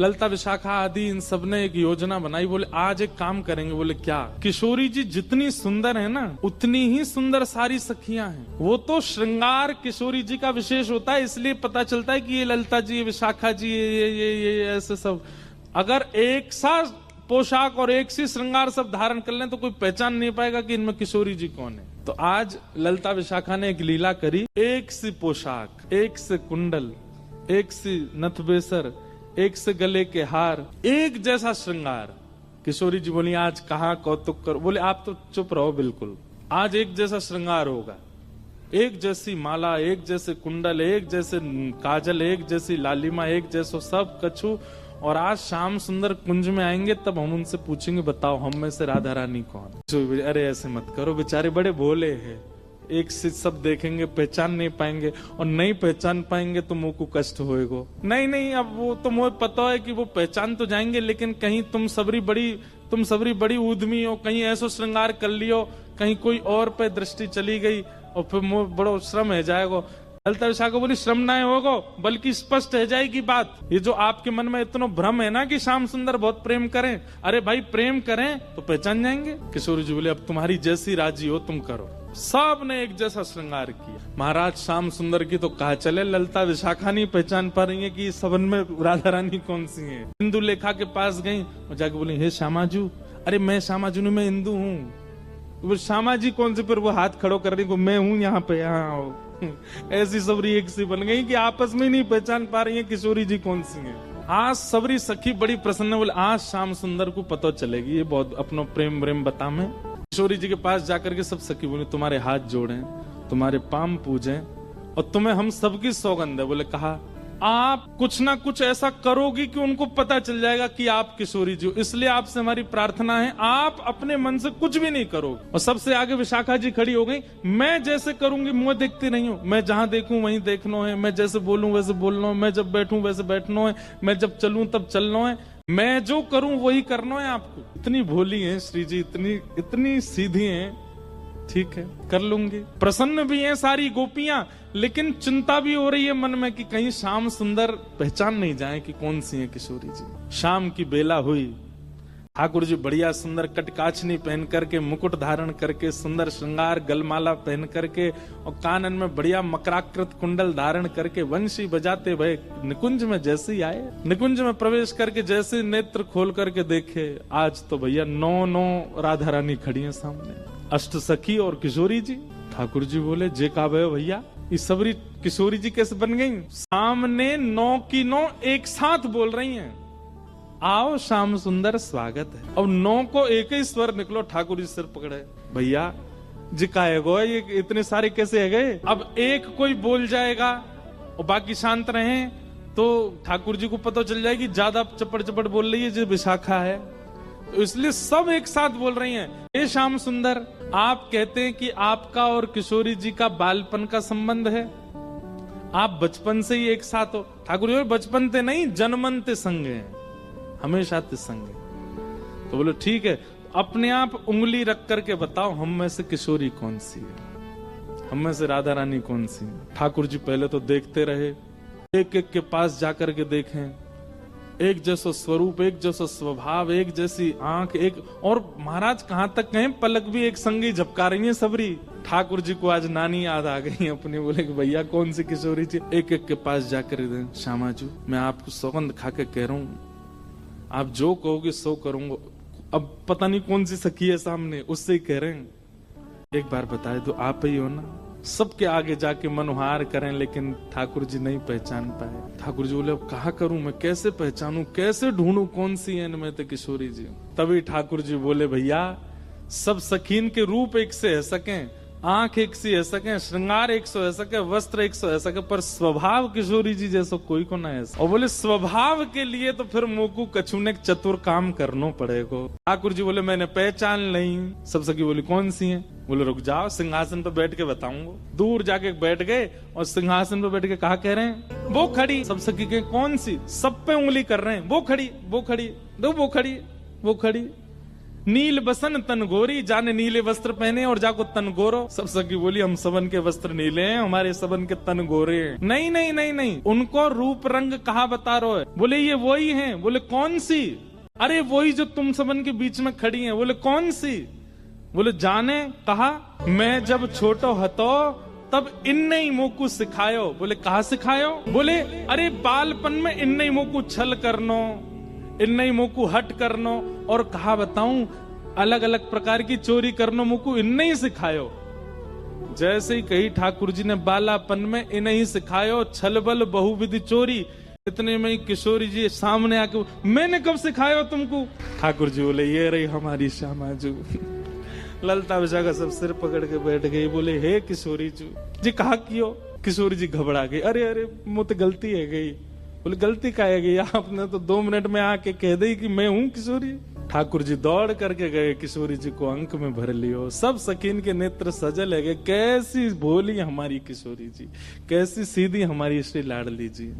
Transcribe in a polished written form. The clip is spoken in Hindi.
ललिता विशाखा आदि इन सब ने एक योजना बनाई। बोले आज एक काम करेंगे। बोले क्या? किशोरी जी जितनी सुंदर है ना उतनी ही सुंदर सारी सखियां हैं। वो तो श्रृंगार किशोरी जी का विशेष होता है, इसलिए पता चलता है कि ये ललिता जी, ये विशाखा जी, ये ऐसे सब। अगर एक सा पोशाक और एक सी श्रृंगार सब धारण कर लें तो कोई पहचान नहीं पाएगा कि इनमें किशोरी जी कौन है। तो आज ललिता विशाखा ने एक लीला करी। एक सी पोशाक, एक से कुंडल, एक सी नथबेसर, एक से गले के हार, एक जैसा श्रृंगार। किशोरी जी बोली आज कहाँ कौतुक करो। बोले आप तो चुप रहो, बिल्कुल आज एक जैसा श्रृंगार होगा, एक जैसी माला, एक जैसे कुंडल, एक जैसे काजल, एक जैसी लालिमा, एक जैसो सब कछु। और आज शाम सुंदर कुंज में आएंगे तब हम उनसे पूछेंगे बताओ हम में से राधा रानी कौन। अरे ऐसे मत करो, बेचारे बड़े भोले हैं, एक से सब देखेंगे पहचान नहीं पाएंगे, और नहीं पहचान पाएंगे तो मुंह को कष्ट होएगा। नहीं अब वो तो मुझे पता है कि वो पहचान तो जाएंगे, लेकिन कहीं तुम सबरी बड़ी उद्यमी हो, कहीं ऐसा श्रृंगार कर लियो, कहीं कोई और पे दृष्टि चली गई और फिर मुझे बड़ा श्रम है जाएगा। ललिता विशाखा बोली श्रम ना होगा, बल्कि स्पष्ट है जाएगी बात। ये जो आपके मन में इतना भ्रम है ना कि श्याम सुंदर बहुत प्रेम करें, अरे भाई प्रेम करें तो पहचान जाएंगे। किशोरी जी बोले अब तुम्हारी जैसी राजी हो तुम करो। सब ने एक जैसा श्रृंगार किया। महाराज श्याम सुंदर की तो कहा चले, ललिता विशाखा नहीं पहचान पा रही है कि सबन में राधा रानी कौन सी है। इंदु लेखा के पास गई और जाके बोली हे श्यामाजू। अरे मैं श्यामाजू नहीं, मैं इंदु हूँ। वो श्यामा जी कौन से? फिर वो हाथ खड़ो कर रही को मैं हूँ यहाँ पे, यहाँ आओ। ऐसी सबरी एक सी बन गई कि आपस में नहीं पहचान पा रही है किशोरी जी कौन सी है। आज सबरी सखी बड़ी प्रसन्न। बोले आज श्याम सुंदर को पता चलेगी, ये बहुत अपना प्रेम बता मैं। किशोरी जी के पास जाकर के सब सखी बोले तुम्हारे हाथ जोड़े, तुम्हारे पाम पूजे और तुम्हें हम सबकी सौगंध है। बोले कहा आप कुछ ना कुछ ऐसा करोगी कि उनको पता चल जाएगा कि आप किशोरी जी हो, इसलिए आपसे हमारी प्रार्थना है आप अपने मन से कुछ भी नहीं करोगे। और सबसे आगे विशाखा जी खड़ी हो गई। मैं जैसे करूंगी मुंह देखती नहीं हूँ, मैं जहां देखूं वहीं देखना है, मैं जैसे बोलूं वैसे बोलना है, मैं जब बैठूं वैसे बैठना है, मैं जब चलूं तब चलना है, मैं जो करूं वही करना है आपको। इतनी भोली है श्री जी, इतनी सीधी है, ठीक है कर लूंगी। प्रसन्न भी हैं सारी गोपियां, लेकिन चिंता भी हो रही है मन में कि कहीं श्याम सुंदर पहचान नहीं जाए कि कौन सी है किशोरी जी। शाम की बेला हुई। ठाकुर जी बढ़िया सुंदर कटकाचनी पहन करके, मुकुट धारण करके, सुंदर श्रृंगार गलमाला पहन करके और कानन में बढ़िया मकराकृत कुंडल धारण करके वंशी बजाते भय निकुंज में जैसे ही आए। निकुंज में प्रवेश करके जैसे नेत्र खोल करके देखे, आज तो भैया 9 राधा रानी खड़ी है सामने, अष्ट सखी और किशोरी जी। ठाकुर जी बोले जे का भैया इस सबरी किशोरी जी कैसे बन गई? सामने 9 की 9 एक साथ बोल रही हैं, आओ श्याम सुंदर स्वागत है। अब 9 को एक ही स्वर निकलो। ठाकुर जी सिर पकड़े, भैया जी का है गो, ये इतने सारे कैसे है गए? अब एक कोई बोल जाएगा और बाकी शांत रहे तो ठाकुर जी को पता चल जाएगी ज्यादा चपड़ बोल रही है जो विशाखा है, तो इसलिए सब एक साथ बोल रही हैं। हे श्याम सुंदर, आप कहते हैं कि आपका और किशोरी जी का बालपन का संबंध है, आप बचपन से ही एक साथ हो। ठाकुर जी बचपन ते नहीं जन्मन ते संग हैं, हमेशा ते संग है। तो बोलो ठीक है, अपने आप उंगली रख करके बताओ हम में से किशोरी कौन सी है, हम में से राधा रानी कौन सी है। ठाकुर जी पहले तो देखते रहे, एक एक के पास जाकर के देखें, एक जैसा स्वरूप, एक जैसा स्वभाव, एक जैसी आंख, एक और महाराज कहां तक कहें पलक भी एक संगी झपका रही है सबरी। ठाकुर जी को आज नानी याद आ गई अपनी। बोले कि भैया कौन सी किशोरी जी? एक एक के पास जाकर श्यामा जी मैं आपको सौगंध खा के कह रहा हूँ, आप जो कहोगे सो करूंगा। अब पता नहीं कौन सी सखी है सामने, उससे ही कह रहे हैं एक बार बताए तो आप ही हो ना। सबके आगे जाके मनोहार करें, लेकिन ठाकुर जी नहीं पहचान पाए। ठाकुर जी बोले अब कहा करूं मैं, कैसे पहचानूं, कैसे ढूंढूं कौन सी है इनमें तो किशोरी जी। तभी ठाकुर जी बोले भैया सब सखीन के रूप एक से है सके, आंख एक सी है सके, श्रृंगार एक सौ है सके, वस्त्र एक सौ है सके, पर स्वभाव किशोरी जी जैसा कोई को ना है। और बोले स्वभाव के लिए तो फिर मोकू कछुने चतुर काम करना पड़ेगा। ठाकुर जी बोले मैंने पहचान नहीं। सब सखी बोली कौन सी है? बोले रुक जाओ सिंहासन पे बैठ के बताऊंगा। दूर जाके बैठ गए और सिंहासन पे बैठ के कहा कह रहे हैं वो खड़ी। सब सखी के कौन सी? सब पे उंगली कर रहे हैं, वो खड़ी, वो खड़ी, वो खड़ी, वो खड़ी। नील बसन तन गोरी, जाने नीले वस्त्र पहने और जाको तन गोरो। सब सखी बोली हम सबन के वस्त्र नीले हैं, हमारे सबन के तन गोरे हैं। नहीं नहीं नहीं नहीं, उनको रूप रंग कहा बता रहे हो? बोले ये वही हैं। बोले कौन सी? अरे वही जो तुम सबन के बीच में खड़ी हैं। बोले कौन सी? बोले जाने। कहा मैं जब छोटो हतो तब इन्ने ही मोकू सिखायो। बोले कहा सिखायो? बोले अरे बालपन में इन्ने ही मोकू छल करनो, इन्ने ही मोकू हट करनो, और कहा बताऊं अलग अलग प्रकार की चोरी करनो मोकू इन्ने ही सिखायो। जैसे ही कही ठाकुर जी ने बालापन में इन्हें ही सिखायो छलबल बहुविधि चोरी। इतने में ही किशोरी जी सामने आके मैंने कब सिखायो तुमको? ठाकुर जी बोले ये रही हमारी श्यामा जू। ललता विशाखा सब सिर पकड़ के बैठ गई। बोले हे किशोरी जी कहा कियो? किशोरी जी घबरा गई। अरे अरे मुझे गलती है गई। बोले गलती का है गई? आपने तो 2 मिनट में आके कह दी कि मैं हूँ किशोरी। ठाकुर जी दौड़ करके गए, किशोरी जी को अंक में भर लियो। सब सकीन के नेत्र सजल है। कैसी भोली हमारी किशोरी जी, कैसी सीधी हमारी श्री लाडली जी।